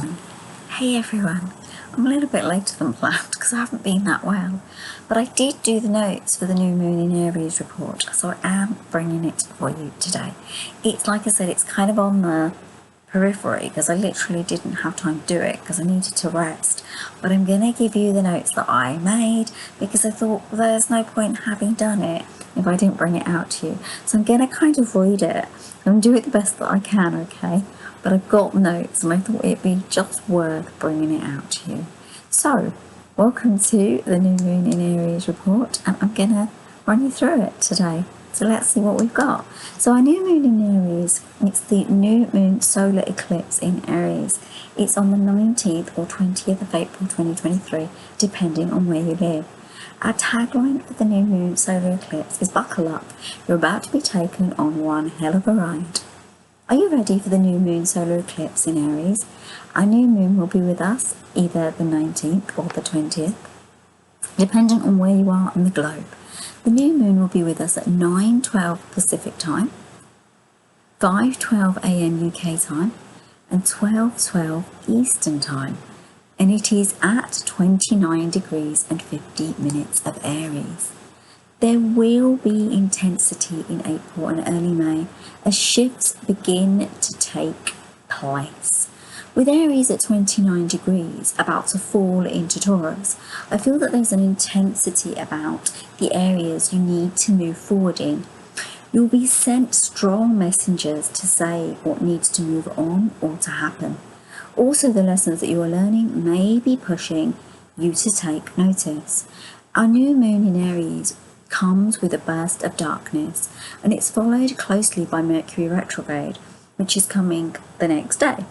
everyone. Hey everyone. I'm a little bit later than planned because I haven't been that well, but I did do the notes for the new moon in Aries report, so I am bringing it for you today. It's like I said, it's kind of on the periphery because I literally didn't have time to do it because I needed to rest, but I'm going to give you the notes that I made because I thought there's no point having done it if I didn't bring it out to you. So I'm going to kind of read it and do it the best that I can, okay? But I've got notes and I thought it'd be just worth bringing it out to you. So, welcome to the new moon in Aries report, and I'm going to run you through it today. So let's see what we've got. So our new moon in Aries, it's the new moon solar eclipse in Aries. It's on the 19th or 20th of April 2023, depending on where you live. Our tagline for the new moon solar eclipse is buckle up, you're about to be taken on one hell of a ride. Are you ready for the new moon solar eclipse in Aries? Our new moon will be with us either the 19th or the 20th, depending on where you are on the globe. The new moon will be with us at 9:12 Pacific time, 5:12 a.m. UK time, and 12:12 Eastern time. And it is at 29 degrees and 50 minutes of Aries. There will be intensity in April and early May as shifts begin to take place. With Aries at 29 degrees, about to fall into Taurus, I feel that there's an intensity about the areas you need to move forward in. You'll be sent strong messengers to say what needs to move on or to happen. Also, the lessons that you are learning may be pushing you to take notice. Our new moon in Aries comes with a burst of darkness, and it's followed closely by Mercury retrograde, which is coming the next day.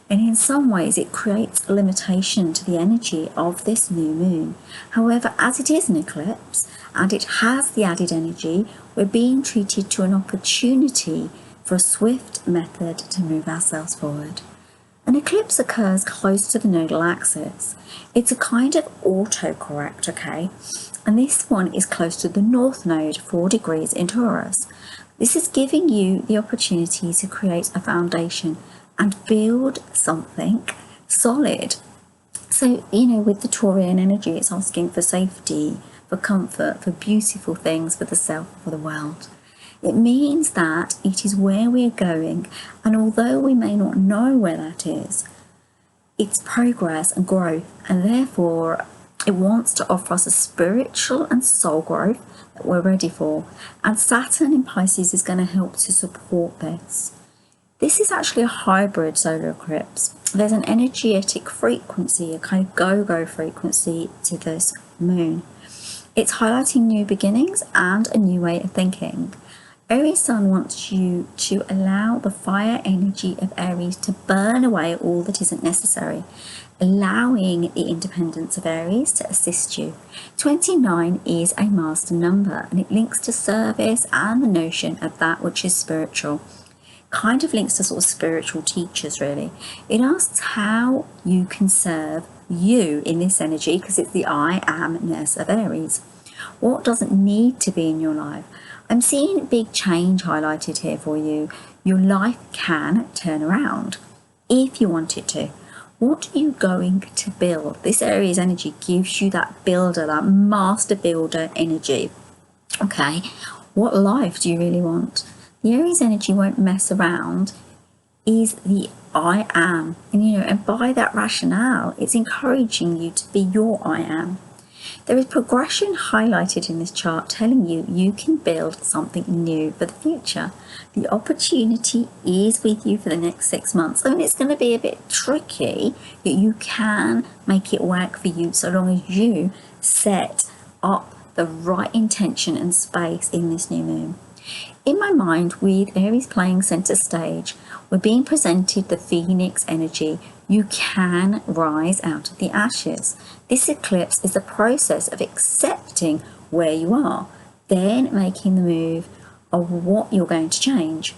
And in some ways it creates a limitation to the energy of this new moon. However, as it is an eclipse and it has the added energy, we're being treated to an opportunity for a swift method to move ourselves forward. An eclipse occurs close to the nodal axis. It's a kind of autocorrect, okay? And this one is close to the north node, 4 degrees in Taurus. This is giving you the opportunity to create a foundation and build something solid. So, with the Taurian energy, it's asking for safety, for comfort, for beautiful things, for the self, for the world. It means that it is where we're going, and although we may not know where that is, it's progress and growth, and therefore it wants to offer us a spiritual and soul growth that we're ready for. And Saturn in Pisces is going to help to support this. This is actually a hybrid solar eclipse. There's an energetic frequency, a kind of go-go frequency to this moon. It's highlighting new beginnings and a new way of thinking. Aries Sun wants you to allow the fire energy of Aries to burn away all that isn't necessary, allowing the independence of Aries to assist you. 29 is a master number, and it links to service and the notion of that which is spiritual. Kind of links to sort of spiritual teachers, really. It asks how you can serve you in this energy, because it's the I amness of Aries. What doesn't need to be in your life? I'm seeing big change highlighted here for you. Your life can turn around if you want it to. What are you going to build? This Aries energy gives you that builder, that master builder energy. Okay, what life do you really want? The Aries energy won't mess around, is the I am. And by that rationale, it's encouraging you to be your I am. There is progression highlighted in this chart telling you you can build something new for the future. The opportunity is with you for the next 6 months. I mean, it's going to be a bit tricky, but you can make it work for you so long as you set up the right intention and space in this new moon. In my mind, with Aries playing centre stage, we're being presented the Phoenix energy. You can rise out of the ashes. This eclipse is the process of accepting where you are, then making the move of what you're going to change.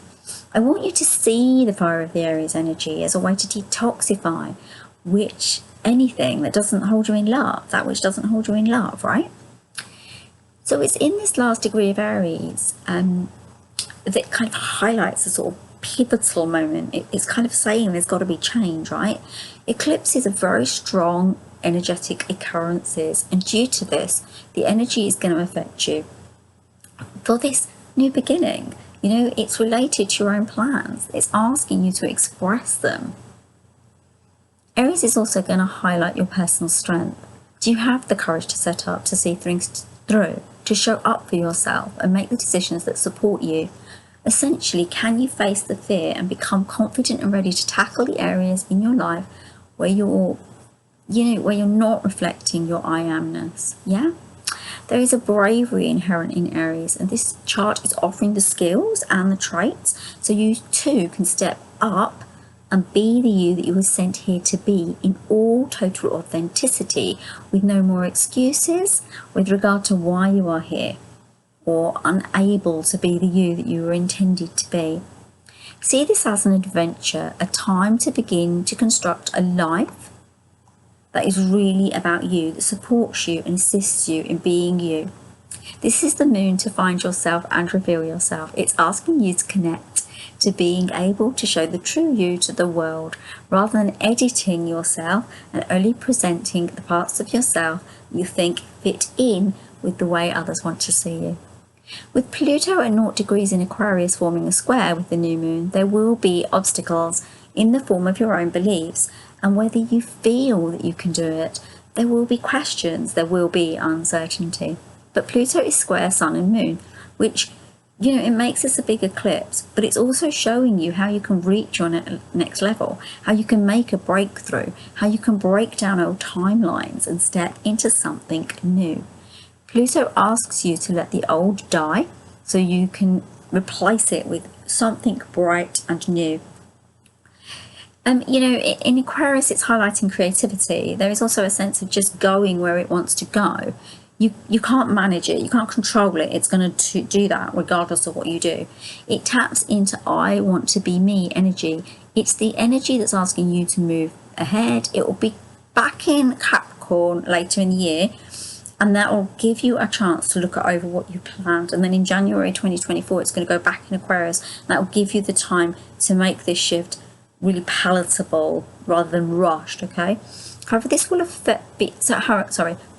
I want you to see the fire of the Aries energy as a way to detoxify anything that doesn't hold you in love, that which doesn't hold you in love, right? So it's in this last degree of Aries that kind of highlights the sort of pivotal moment. It's kind of saying there's got to be change, right? Eclipses are very strong energetic occurrences, and due to this, the energy is going to affect you for this new beginning. You know, it's related to your own plans. It's asking you to express them. Aries is also going to highlight your personal strength. Do you have the courage to set up, to see things through, to show up for yourself and make the decisions that support you? Essentially, can you face the fear and become confident and ready to tackle the areas in your life where you're not reflecting your I amness? Yeah? There is a bravery inherent in Aries, and this chart is offering the skills and the traits so you too can step up and be the you that you were sent here to be in all total authenticity, with no more excuses with regard to why you are here or unable to be the you that you were intended to be. See this as an adventure, a time to begin to construct a life that is really about you, that supports you and assists you in being you. This is the moon to find yourself and reveal yourself. It's asking you to connect to being able to show the true you to the world, rather than editing yourself and only presenting the parts of yourself you think fit in with the way others want to see you. With Pluto at 0 degrees in Aquarius forming a square with the new moon, there will be obstacles in the form of your own beliefs, and whether you feel that you can do it, there will be questions, there will be uncertainty. But Pluto is square Sun and Moon, which, you know, it makes this a big eclipse, but it's also showing you how you can reach your next level, how you can make a breakthrough, how you can break down old timelines and step into something new. Pluto asks you to let the old die so you can replace it with something bright and new. In Aquarius, it's highlighting creativity. There is also a sense of just going where it wants to go. You can't manage it, you can't control it. It's going to do that regardless of what you do. It taps into I want to be me energy. It's the energy that's asking you to move ahead. It will be back in Capricorn later in the year, and that will give you a chance to look over what you planned. And then in January 2024, it's going to go back in Aquarius. And that will give you the time to make this shift really palatable rather than rushed, okay? However, this will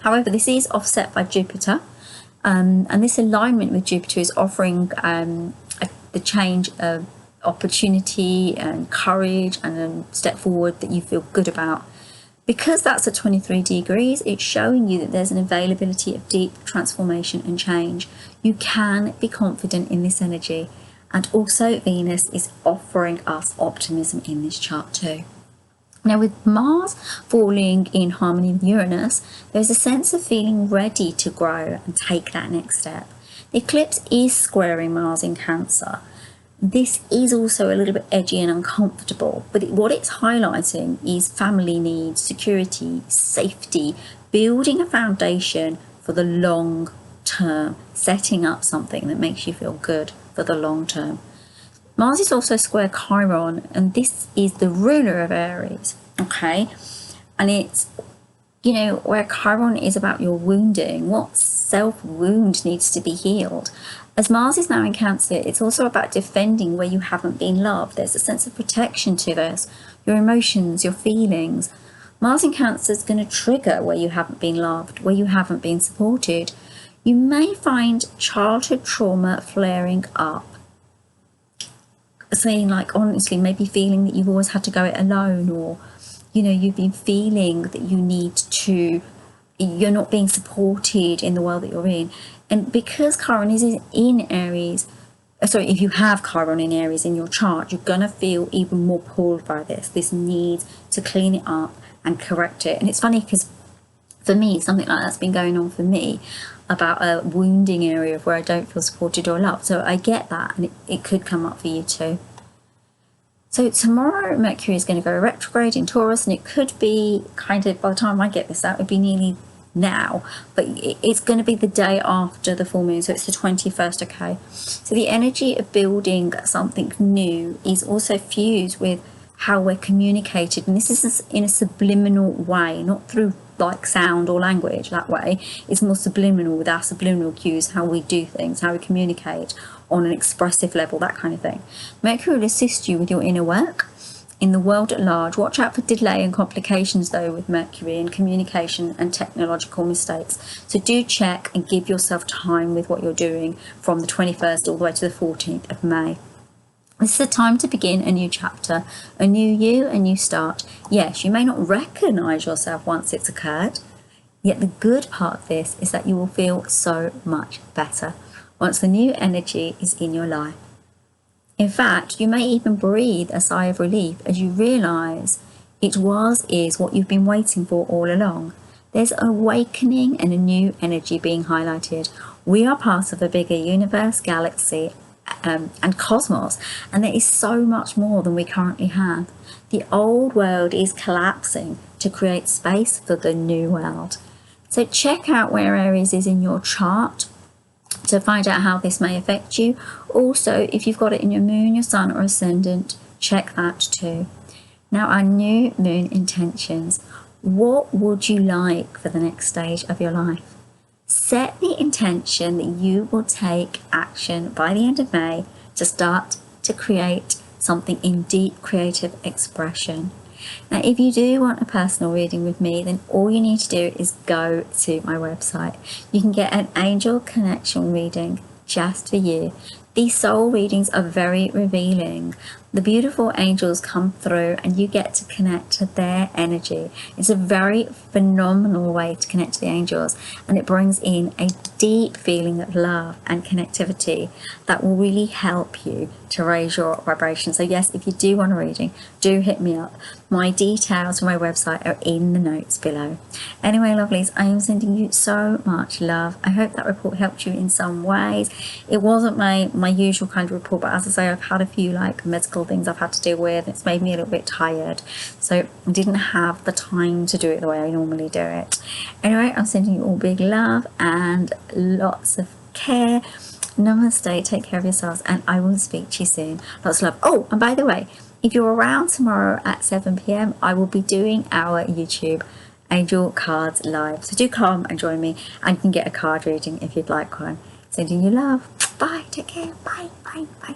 however, this is offset by Jupiter, and this alignment with Jupiter is offering the change of opportunity and courage and a step forward that you feel good about. Because that's at 23 degrees, it's showing you that there's an availability of deep transformation and change. You can be confident in this energy. And also Venus is offering us optimism in this chart too. Now with Mars falling in harmony with Uranus, there's a sense of feeling ready to grow and take that next step. The eclipse is squaring Mars in Cancer. This is also a little bit edgy and uncomfortable, but what it's highlighting is family needs, security, safety, building a foundation for the long term, setting up something that makes you feel good for the long term. Mars is also square Chiron, and this is the ruler of Aries, okay? And it's, where Chiron is about your wounding, what self-wound needs to be healed. As Mars is now in Cancer, it's also about defending where you haven't been loved. There's a sense of protection to this, your emotions, your feelings. Mars in Cancer is going to trigger where you haven't been loved, where you haven't been supported. You may find childhood trauma flaring up. Saying like, honestly, maybe feeling that you've always had to go it alone, or, you've been feeling that you're not being supported in the world that you're in. And because Chiron is in Aries, if you have Chiron in Aries in your chart, you're going to feel even more pulled by this need to clean it up and correct it. And it's funny because for me, something like that's been going on for me, about a wounding area where I don't feel supported or loved. So I get that, and it could come up for you too. So tomorrow, Mercury is going to go retrograde in Taurus, and it could be kind of, by the time I get this out, it would be nearly now, but it's going to be the day after the full moon, so it's the 21st, okay? So the energy of building something new is also fused with how we're communicated, and this is in a subliminal way, not through like sound or language that way. It's more subliminal with our subliminal cues, how we do things, how we communicate, on an expressive level, that kind of thing. Mercury will assist you with your inner work in the world at large. Watch out for delay and complications though with Mercury, and communication and technological mistakes. So do check and give yourself time with what you're doing from the 21st all the way to the 14th of May. This is a time to begin a new chapter, a new you, a new start. Yes, you may not recognize yourself once it's occurred, yet the good part of this is that you will feel so much better once the new energy is in your life. In fact, you may even breathe a sigh of relief as you realize is what you've been waiting for all along. There's an awakening and a new energy being highlighted. We are part of a bigger universe, galaxy, and cosmos, and there is so much more than we currently have. The old world is collapsing to create space for the new world. So check out where Aries is in your chart to find out how this may affect you. Also, if you've got it in your moon, your sun, or ascendant, check that too. Now, our new moon intentions. What would you like for the next stage of your life? Set the intention that you will take action by the end of May to start to create something in deep creative expression. Now, if you do want a personal reading with me, then all you need to do is go to my website. You can get an angel connection reading just for you. These soul readings are very revealing. The beautiful angels come through and you get to connect to their energy. It's a very phenomenal way to connect to the angels, and it brings in a deep feeling of love and connectivity that will really help you to raise your vibration. So yes, if you do want a reading, do hit me up. My details for my website are in the notes below. Anyway, lovelies, I am sending you so much love. I hope that report helped you in some ways. It wasn't my usual kind of report, but as I say, I've had a few like medical things I've had to deal with. It's made me a little bit tired, so I didn't have the time to do it the way I normally do it. Anyway, I'm sending you all big love and lots of care. Namaste, take care of yourselves, and I will speak to you soon. Lots of love. Oh, and by the way, if you're around tomorrow at 7 p.m, I will be doing our YouTube Angel Cards live, so do come and join me, and you can get a card reading if you'd like one. Sending you love. Bye, take care, bye, bye, bye.